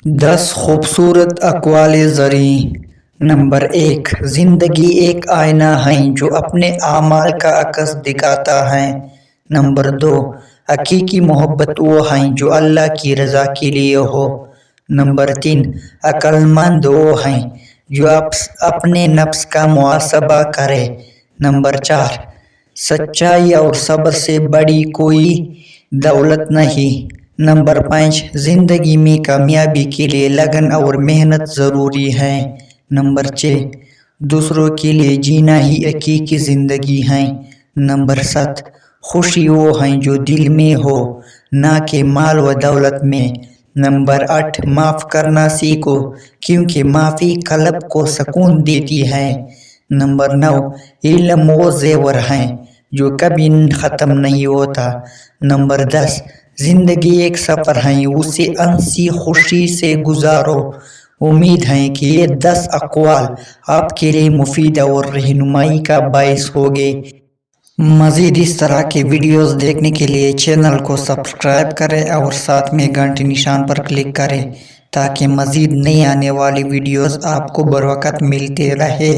10 खूबसूरत अक़वाल ज़री। नंबर 1, जिंदगी एक आईना है जो अपने आमाल का अक्स दिखाता है। नंबर 2, हकीकी मोहब्बत वो है जो अल्लाह की रज़ा के लिए हो। नंबर 3, अक्लमंद वो हैं जो अपने नफ्स का मुहासबा करे। नंबर 4, सच्चाई और सब्र से बड़ी कोई दौलत नहीं। नंबर 5, जिंदगी में कामयाबी के लिए लगन और मेहनत ज़रूरी है। नंबर 6, दूसरों के लिए जीना ही हकीकी ज़िंदगी है। नंबर 7, खुशी वो है जो दिल में हो, ना कि माल व दौलत में। नंबर 8, माफ़ करना सीखो क्योंकि माफ़ी कल्ब को सुकून देती है। नंबर 9, इल्म वो ज़ेवर है जो कभी ख़त्म नहीं होता। नंबर 10, जिंदगी एक सफ़र है, उसे हंसी खुशी से गुजारो। उम्मीद है कि ये 10 अक़वाल आपके लिए मुफीद और रहनुमाई का बाइस होंगे। मज़ीद इस तरह के वीडियोस देखने के लिए चैनल को सब्सक्राइब करें और साथ में घंटी निशान पर क्लिक करें ताकि मज़ीद नई आने वाली वीडियोस आपको बर वक़्त मिलते रहे।